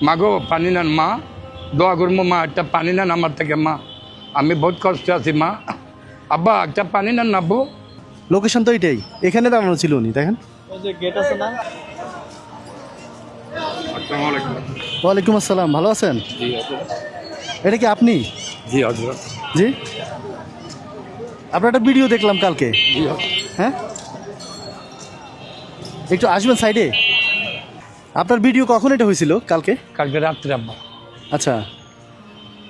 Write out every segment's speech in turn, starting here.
মাগো পানি নেন মা, দোয়া করবো মা, একটা পানি নেন আমার থেকে মা, আমি বহুত কষ্টে আছি মা, আব্বা একটা পানি নেন না আব্বু। লোকেশন তো এটাই, এখানে দাঁড়ানো ছিল উনি, দেখেন। ওই যে গেট আছে না? ওয়ালাইকুম আসসালাম, ভালো আছেন? এটা কি আপনি? জি হজরত। জি, আপনার একটা ভিডিও দেখলাম কালকে। জি হজরত। হ্যাঁ, একটু আসবেন সাইডে। আপনার ভিডিও কখন এটা হয়েছিল? কালকে? কালকে রাত্রে আব্বা। আচ্ছা,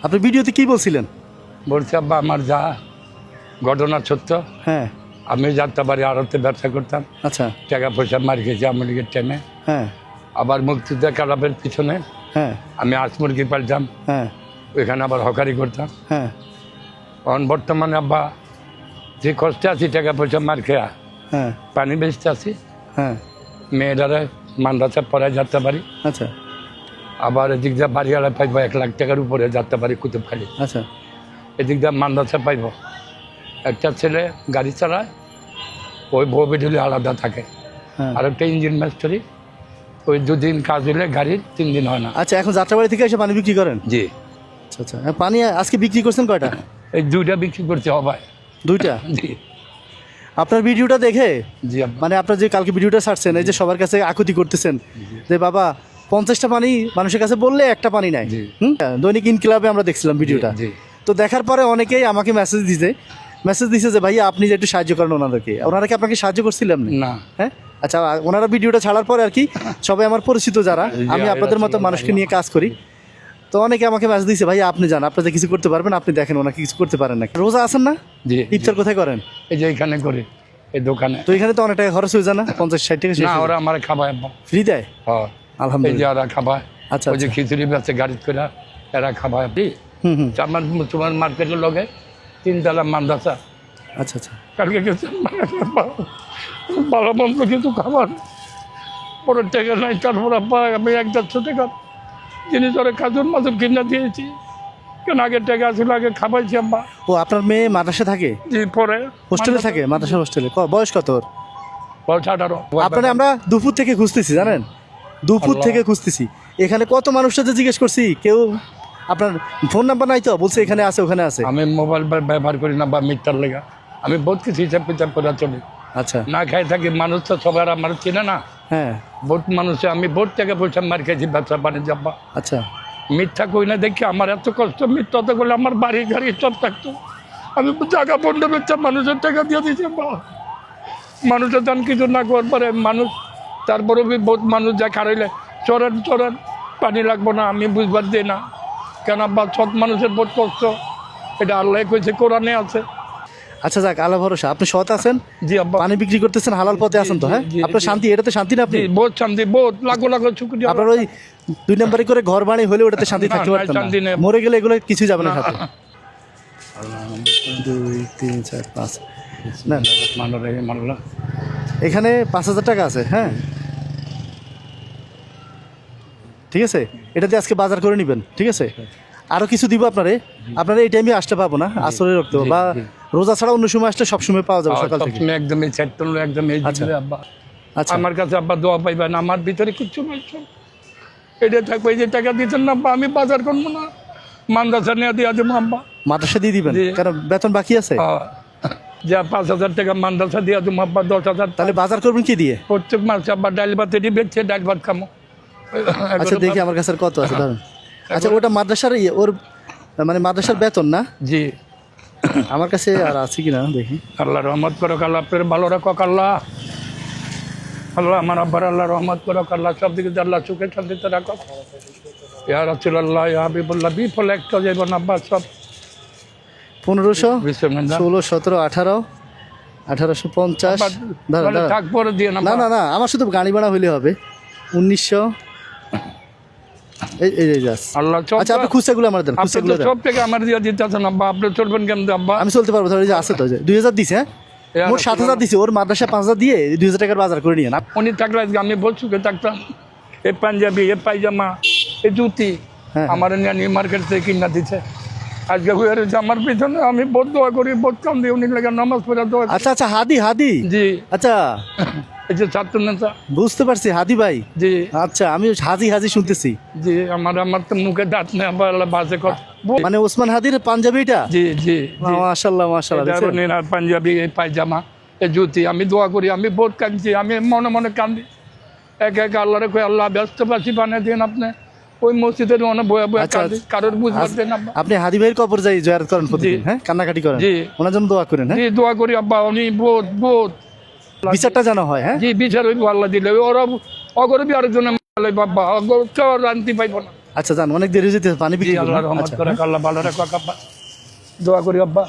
আপনার ভিডিওতে কি বলছিলেন? বলছি আব্বা আমার যা ঘটনা সত্য, হ্যাঁ। আমি যাত্রাবাড়ি আড়তে ব্যবসা করতাম, আচ্ছা। টাকা পয়সা মার খেয়েছি আমলিগের টাইমে। হ্যাঁ আবার মুক্তিযুদ্ধ কালাপের পিছনে হ্যাঁ আমি আজ মুরগি পালতাম, হ্যাঁ ওইখানে আবার হকারি করতাম। হ্যাঁ এখন বর্তমানে আব্বা যে কষ্টে আছি, টাকা পয়সা মার খেয়া হ্যাঁ পানি বেচতে আছি, হ্যাঁ। মেয়েরারে মান্দাসা পড়ায় যাতে পারি। আচ্ছা আবার এদিক দিয়ে বাড়িওয়ালা পাইব 1 লাখ টাকার উপরে যাতে পারি কুতুবখালি। আচ্ছা। এদিক দিয়ে মান্দাসা পাইব। একটা ছেলে গাড়ি চালায়, ওই বউ বেডুলি আলাদা থাকে, হ্যাঁ। আর একটা ইঞ্জিন মাস্টারি, ওই 2 দিন কাজ হলে গাড়ির 3 দিন হয় না। আচ্ছা, এখন যাত্রাবাড়ি থেকে এসে পানি বিক্রি করেন? জি। আচ্ছা আচ্ছা। পানি আজকে বিক্রি করছেন কয়টা? এই 2টা বিক্রি করতে হবে। 2টা? জি আপনার ভিডিওটা দেখে, জি আব্বা। মানে আপনার যে কালকে ভিডিওটা ছাড়ছেন, এই যে সবার কাছে আকুতি করতেছেন যে বাবা 50টা পানি মানুষের কাছে বললে একটা পানি নাই। জি। দৈনিক ইনকিলাবে আমরা দেখছিলাম ভিডিওটা। জি। তো দেখার পরে অনেকেই আমাকে মেসেজ দিছে যে ভাইয়া আপনি যে একটু সাহায্য করেন ওনাদেরকে। ওনারা কি আপনাকে সাহায্য করছিলেন না। হ্যাঁ। আচ্ছা, ওনারা ভিডিওটা ছাড়ার পরে আর কি সবাই আমার পরিচিত যারা, আমি আপনাদের মতো মানুষকে নিয়ে কাজ করি, তো অনেকে আমাকে মেসেজ দিয়েছে ভাইয়া আপনি যান, আপনাদের কিছু করতে পারবেন, আপনি দেখেন ওনাকে কিছু করতে পারেন না। রোজা আছেন না? জি। ইফতার কোথায় করেন? এই যে এখানে করি, এই দোকানে। তো এখানে তো অনেক টাকা খরচ হয়ে যায় না? 50-60 টাকা না, ওরা আমার খাবায় আব্বা। ফ্রি দেয়? হ্যাঁ, এই যে আলহামদুলিল্লাহ। ওরা খাবায়। আচ্ছা ওই যে খিচুড়ি বেচে গাড়ি করে এরা খাবায়। হুম। আমার মুসলমান মার্কেটের লগে 3 তলা মাদ্রাসা। আচ্ছা আচ্ছা। কালকে গেছে ভালো মন্দ কিছু খাবার, পরে টাকা নাই, তারপর আব্বা আমি 1-1.5 টাকা জিনিস ওরা খাজুর মাছুর কিনে দিয়েছি, কেন আগে টাকা ছিল আগে খাবাইছি আব্বা। ও, আপনার মেয়ে মাদ্রাসা থাকে? জি। পরে হোস্টেলে থাকে? মাদ্রাসা হোস্টেলে? বয়স কত ওর? 18। আপনারা আমরা দুপুর থেকে খুঁজতেছি, জানেন, দুপুর থেকে খুঁজতেছি। এখানে কত মানুষের সাথে জিজ্ঞেস করছি, কেউ আপনার ফোন নাম্বার নাই তো, বলছে এখানে আছে ওখানে আছে। আমি মোবাইল ব্যবহার করি না বা মিথ্যার লেগা, আমি বহুত কিছু হিসাব কিতাব করে চলি। আচ্ছা। না খাই থাকি, মানুষ তো সবার আমার চেনে না। হ্যাঁ। বহুত মানুষ, আমি বহুত টাকা পয়সা মার খেয়েছি ব্যবসা বাণিজ্য আব্বা। আচ্ছা। মিথ্যা কই না দেখি আমার এত কষ্ট, মিথ্যা তো করলে আমার বাড়ি গাড়ি সব থাকতো। আমি জায়গা বন্ধ বেচা মানুষের টাকা দিয়ে দিয়েছি আব্বা। মানুষের দান কিছু না করার পরে মানুষ, তারপরে বহুত মানুষ যা খারাইলে চরেন পানি লাগবো না, আমি বুঝবার দিই না কেন আব্বা, সৎ মানুষের বহুত কষ্ট, এটা আল্লাহ কইছে, কোরআনে আছে। আচ্ছা যাক, আল্লাহ ভরসা। আপনি সৎ আছেন? জি আব্বা। পানি বিক্রি করতেছেন, হালাল পথে আছেন তো? হ্যাঁ, জি, জি, আপনার জি। শান্তি, এটাতে শান্তি না আপনি? বহুত শান্তি, বহুত লাখো লাখো শুকরিয়া। আপনার ওই 2 নম্বরে করে ঘর বাড়ি হলে ওটাতে শান্তি না, থাকতে না, পারতেন শান্তি না? নেই। মরে গেলে এগুলো কিছু যাবে না সাথে। 2 3 4 5 না, মানলা এখানে 5000 টাকা আছে। হ্যাঁ, ঠিক আছে, এটাতে আজকে বাজার করে নেবেন, ঠিক আছে? আরও কিছু দিব আপনারে। আপনারা এই টাইমে আসতে পাবো না, আসরে রাখতে হবে, বা রোজা ছাড়া অন্য সময় আসলে সবসময় পাওয়া যাবে সকাল থেকে। সবসময় একদম এই সেট করলো, একদম এই দিবে আব্বা। আচ্ছা। আমার কাছে আব্বা দোয়া পাইবেন, আমার ভিতরে কিচ্ছু নাই, সব এটা থাকবে। এই যে টাকা দিচ্ছেন না আব্বা, আমি বাজার করবো না, মাদ্রাসা নিয়ে দিয়ে দেবো আব্বা। মাদ্রাসা দিয়ে দিবেন? জি। কারণ বেতন বাকি আছে। যা 5000 টাকা মাদ্রাসা দিয়ে দেবো আব্বা, 10,000। তাহলে বাজার করবেন কি দিয়ে? প্রত্যেক মাসে আব্বা ডাল ভাতে বেচছে, ডাল ভাত খামো। আচ্ছা দেখি আমার কাছে আর কত আছে, ধরুন। আচ্ছা, ওটা মাদ্রাসার ওর মানে মাদ্রাসার বেতন না? জি। আমার কাছে আর আছে কি না দেখি। আল্লাহ রহমত করো, আল্লাহ আপনার ভালো রাখো আল্লাহ। আল্লাহ আমার আব্বার আল্লাহ রহমত করো আল্লাহ, সব দিকে আল্লাহ সুখে শান্তিতে রাখো। ইয়া রাসূলুল্লাহ, ইয়া হাবিবুল্লাহ, বিফল একটা যাইব না আব্বা, সব 1500 বিসমিল্লাহ। 16 17 18 1850। দাঁড়া দাঁড়া, থাক পরে দিয়ে না। না না না, আমার শুধু গাড়ি ভাড়া হইলে হবে। 1900। এই এই যাস। আল্লাহ সব। আচ্ছা, আপনি খুচরাগুলো আমার দেন, আপনি খুচরাগুলো তো দেন। সব থেকে আমার দিয়ে দিতে আছেন আব্বা, আপনি চলবেন কেমন আব্বা? আমি চলতে পারবো, তাহলে এই যে আছে তো, 2000 দিছে। হ্যাঁ, মোট 7000 দিছে। ওর মাদ্রাসা 5000 দিয়ে 2000 টাকার বাজার করে নিয়ে না। উনি থাকলে আজকে আমি বহুত সুখে থাকতাম। এই পাঞ্জাবি, এই পায়জামা, এই জুতি হ্যাঁ। আমার নিয়ে মার্কেট থেকে কিনা দিচ্ছে। আজকে হয়ে রয়েছে আমার পিছনে, আমি বহুত দোয়া করি, বহুত কাম দিই উনি লেগে নামাজ পড়ে দোয়া করি। আচ্ছা আচ্ছা, হাদি। জি। আচ্ছা, এই যে ছাত্র নেতা। বুঝতে পারছি, হাদি ভাই। জি আচ্ছা, আমি হাজি হাজি শুনতেছি। জি, আমার তো মুখে দাঁত নেই, আবার বাজে কথা। মানে ওসমান হাদির পাঞ্জাবিটা? জি জি জি, মাশাআল্লাহ মাশাআল্লাহ। এটা দেখছেন? ওনার পাঞ্জাবি, এই পায়জামা, এই জুতি। আমি দোয়া করি, আমি বহুত কাঁদছি, আমি মনে মনে কান্দি। এক এক আল্লাহরে কই, আল্লাহ ব্যস্তবাসী বানিয়ে দিন আপনি। ওই মসজিদের অনেক বয়ে বয়ে আচ্ছা, কাঁদি, কারোর বুঝবার দেন আব্বা। আপনি হাদি ভাইয়ের কবর যাই জিয়ারত করেন প্রতিদিন? জি। হ্যাঁ, কান্নাকাটি করেন? জি। ওনার জন্য দোয়া করেন? হ্যাঁ, জি দোয়া করি আব্বা, উনি বহুত বহুত বিচারটা জানা হয়। হ্যাঁ, জি বিচার হইব আল্লাহ দিলে। ওরা অগরবি আরেকজনে বাবা, কেউ রান্তি পাইব না। আচ্ছা, জান, অনেক দেরি হয়ে যেতে, পানি জি বিক্রি করুন। আল্লাহ রহমত আচ্ছা, করে, আল্লাহ ভালো রাখো আব্বা, দোয়া করি আব্বা।